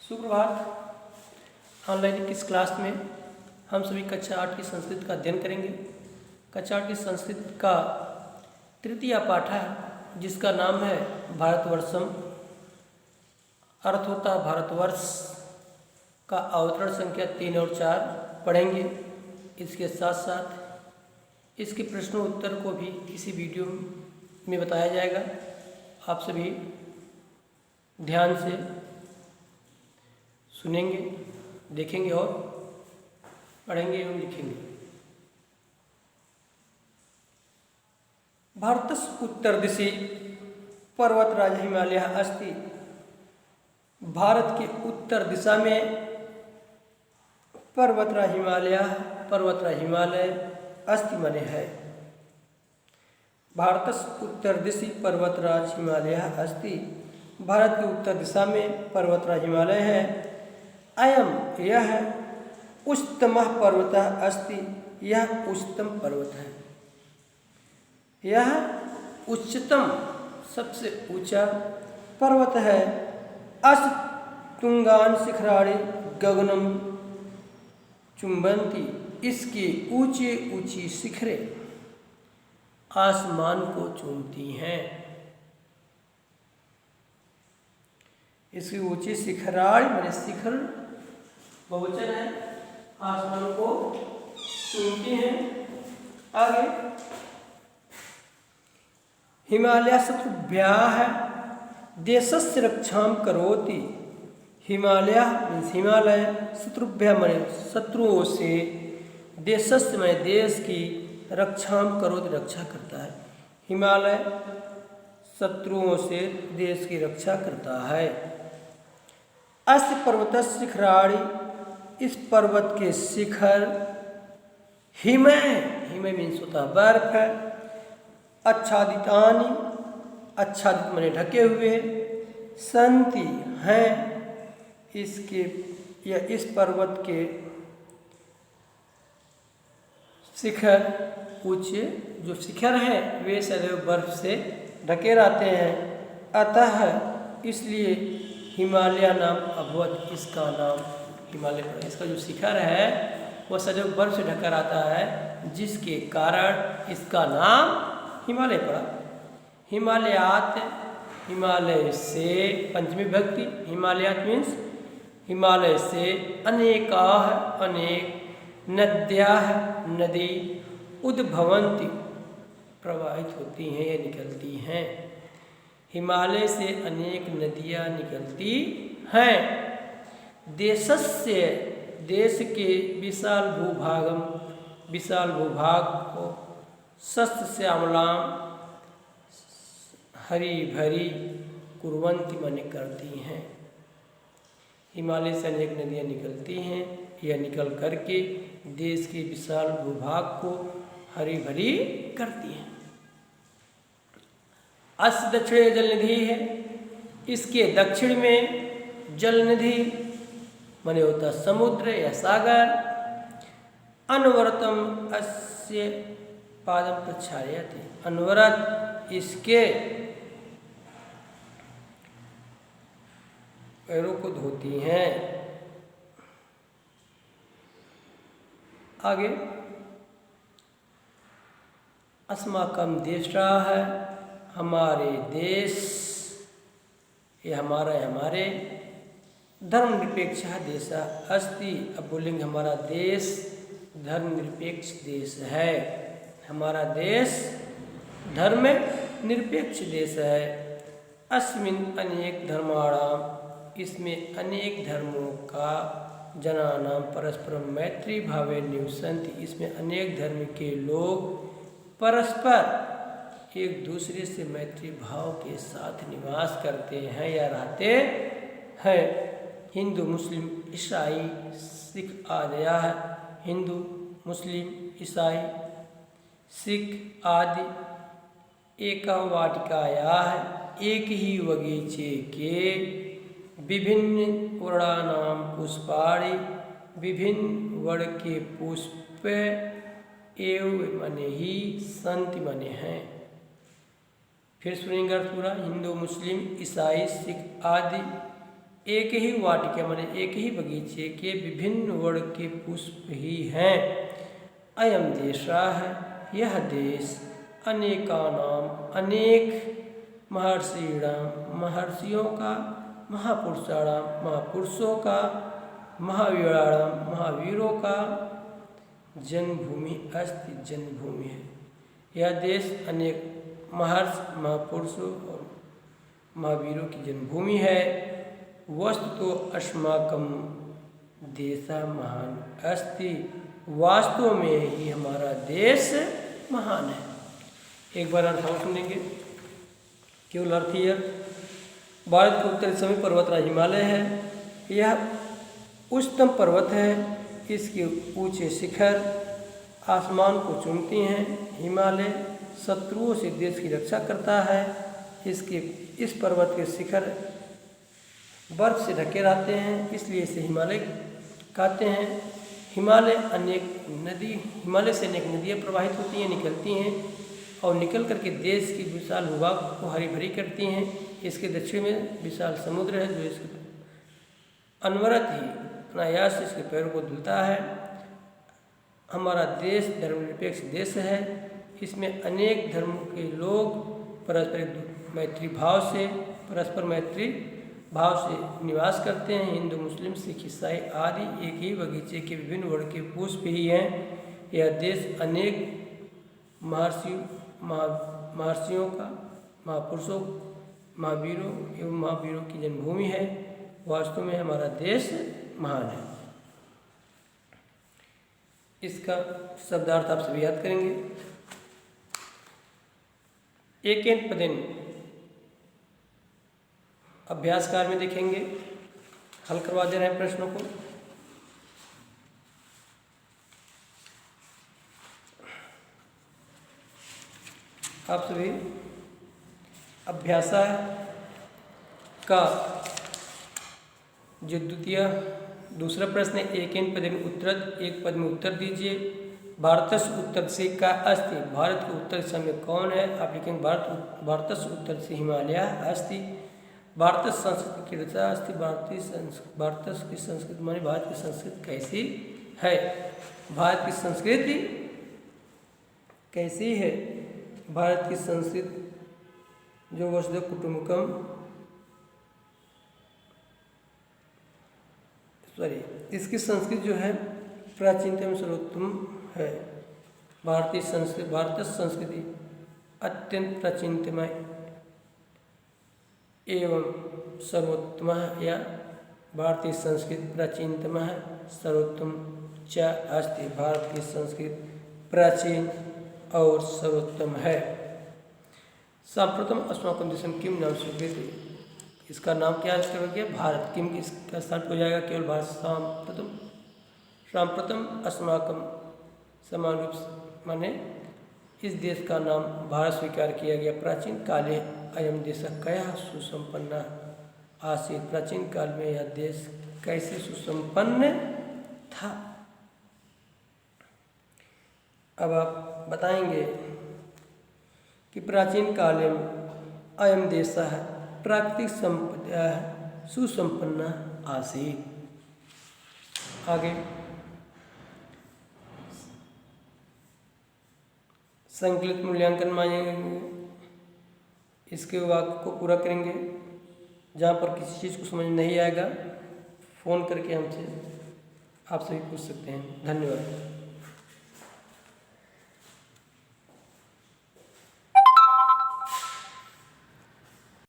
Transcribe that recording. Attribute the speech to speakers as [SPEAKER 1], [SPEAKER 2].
[SPEAKER 1] सुप्रभात। ऑनलाइन किस क्लास में हम सभी कक्षा 8 की संस्कृत का अध्ययन करेंगे। कक्षा 8 की संस्कृत का तृतीय पाठ है जिसका नाम है भारतवर्षम। अर्थ होता है भारतवर्ष का अवतरण संख्या 3 और 4 पढ़ेंगे। इसके साथ साथ इसके प्रश्नों उत्तर को भी किसी वीडियो में बताया जाएगा। आप सभी ध्यान से सुनेंगे, देखेंगे और पढ़ेंगे एवं लिखेंगे। भारतस्य उत्तर दिशि पर्वतराज हिमालय अस्ति। भारत के उत्तर दिशा में पर्वतराज हिमालय अस्ति मने है। भारतस्य उत्तर दिशि पर्वतराज हिमालय अस्ति। भारत की उत्तर दिशा में पर्वतराज हिमालय है। अयम यह उच्चतमः पर्वतः अस्ति। यह उच्चतम पर्वत है। यह उच्चतम सबसे ऊंचा पर्वत है। अस तुंगान शिखराणि गगनम चुंबन्ति। इसकी ऊंची ऊंची शिखरें आसमान को चूमती हैं। इसकी ऊंची शिखराणि माने शिखर बहुवचन है, आसमान को चूमती हैं। आगे हिमालय शत्रुभ्यः देशस्य रक्षां करोति। हिमालय मीन्स हिमालय, शत्रुभ्य माने शत्रुओं से, देशस्य माने देश की, रक्षां करोति रक्षा करता है। हिमालय शत्रुओं से देश की रक्षा करता है। अस्य पर्वतस्य शिखराणि, इस पर्वत के शिखर, हिमय मीन्स होता बर्फ है, आच्छादितानि, आच्छादित माने ढके हुए, संति हैं। इसके या इस पर्वत के शिखर ऊंचे जो शिखर हैं वे सदैव बर्फ से ढके रहते हैं। अतः इसलिए हिमालय नाम अभवत, इसका नाम हिमालय पड़ा। इसका जो शिखर है वह सदैव बर्फ से ढका रहता है जिसके कारण इसका नाम हिमालय पड़ा। हिमालयात, हिमालय से, पंचमी विभक्ति, हिमालयात मीन्स हिमालय से, अनेकाः अनेक, नद्याः नदी, उद्भवन्ति प्रवाहित होती हैं या निकलती हैं। हिमालय से अनेक नदियाँ निकलती हैं। देशस्य, देश के विशाल भूभाग को, शस्य श्यामलाम हरी भरी, कुर्वन्ति माने करती हैं। हिमालय से अनेक नदियाँ निकलती हैं या निकल करके देश के विशाल भूभाग को हरी भरी करती हैं। अस्य दक्षिणे जलनिधि है, इसके दक्षिण में जलनिधि माने होता समुद्र या सागर। अनवरतम अस्य पादम प्रक्षालयति, अनवरत इसके पैरों को धोती हैं। आगे अस्माकं देशः, हमारे देश, ये हमारा है, हमारे, धर्मनिरपेक्ष देश अस्ति। अब बोलेंगे हमारा देश धर्मनिरपेक्ष देश है। हमारा देश धर्म निरपेक्ष देश है। अस्मिन् अनेक धर्माणाम, इसमें अनेक धर्मों का, जनानां परस्परं मैत्री भावे निवसन्ति, इसमें अनेक धर्म के लोग परस्पर एक दूसरे से मैत्री भाव के साथ निवास करते हैं या रहते हैं। हिंदू मुस्लिम ईसाई सिख आदयः, हिंदू मुस्लिम ईसाई सिख आदि एकः वाटिकायाः, एक ही बगीचे के, विभिन्न वर्णानां पुष्पाणि, विभिन्न वर्ण के पुष्प, एव मने ही, संति मने हैं। फिर सुनेंगे अर्थ पूरा। हिंदू मुस्लिम ईसाई सिख आदि एक ही वाटिका माने एक ही बगीचे के विभिन्न वर्ण के पुष्प ही हैं। अयम देशः यह देश अनेकानाम अनेक महर्षिणाम महर्षियों का, महापुरुषाणाम महापुरुषों का, महावीराणाम महावीरों का जन्मभूमि अस्ति जन्मभूमि है। यह देश अनेक महर्षि महापुरुषों और महावीरों की जन्मभूमि है। वस्तु तो अस्माकं देशः महान अस्ति, वास्तव में ही हमारा देश महान है। एक बार अर्थ और सुनेंगे, केवल अर्थ ही भारत के उत्तरी सभी पर्वतराज हिमालय है। यह उच्चतम पर्वत है, इसके ऊंचे शिखर आसमान को चूमती हैं। हिमालय शत्रुओं से देश की रक्षा करता है। इस पर्वत के शिखर बर्फ से ढके रहते हैं, इसलिए इसे हिमालय कहते हैं। हिमालय से अनेक नदियाँ प्रवाहित होती हैं, निकलती हैं और निकल करके देश की विशाल भूभाग को हरी भरी करती हैं। इसके दक्षिण में विशाल समुद्र है जो इसके अनवरत ही अनायास इसके पैरों को धुलता है। हमारा देश धर्मनिरपेक्ष देश है। इसमें अनेक धर्मों के लोग परस्पर मैत्री भाव से निवास करते हैं। हिंदू मुस्लिम सिख ईसाई आदि एक ही बगीचे के विभिन्न वर्ण के पुष्प ही हैं। यह देश अनेक महर्षियों का, महापुरुषों, महावीरों एवं महावीरों की जन्मभूमि है। वास्तव में हमारा देश महान है। इसका शब्दार्थ आप सभी याद करेंगे। एकेन पदेन अभ्यासकार में देखेंगे, हल करवा दे रहे हैं प्रश्नों को। आप सभी अभ्यासा का जो दूसरा प्रश्न है, एकेन पदेन उत्तरत्, एक पद में उत्तर दीजिए। भारतस्य उत्तर से का अस्ति, भारत के उत्तर दिशा में कौन है? आप लिखेंगे भारतस्य उत्तर से हिमालय अस्ति। भारत संस्कृति की रचा अस्ति, भारत की संस्कृति मानी भारत की संस्कृति कैसी है? भारत की संस्कृति कैसी है? भारत की संस्कृति जो वसुधैव कुटुंबकम, इसकी संस्कृति जो है प्राचीनतम सर्वोत्तम है। भारतीय संस्कृति अत्यंत प्राचीनतम एवं सर्वोत्तम या भारतीय संस्कृति प्राचीनतम सर्वोत्तम च अस्ति, भारत की संस्कृति प्राचीन और सर्वोत्तम है। सांप्रतम अस्माकं देशम किम नाम स्वीकृति, इसका नाम क्या है? भारत। किम इसका स्थान हो जाएगा केवल भारत। सांप्रतम अस्माकं समान रूप माने इस देश का नाम भारत स्वीकार किया गया। प्राचीन काले अयम देश कया सुसंपन्न आसीत, प्राचीन काल में यह देश कैसे सुसंपन्न था। अब आप बताएंगे कि प्राचीन काल में अयम देश प्राकृतिक संपदा सुसंपन्न आसीत। आगे संकलित मूल्यांकन मांगेंगे, इसके वाक्य को पूरा करेंगे। जहाँ पर किसी चीज़ को समझ नहीं आएगा फ़ोन करके हमसे आप सभी पूछ सकते हैं। धन्यवाद।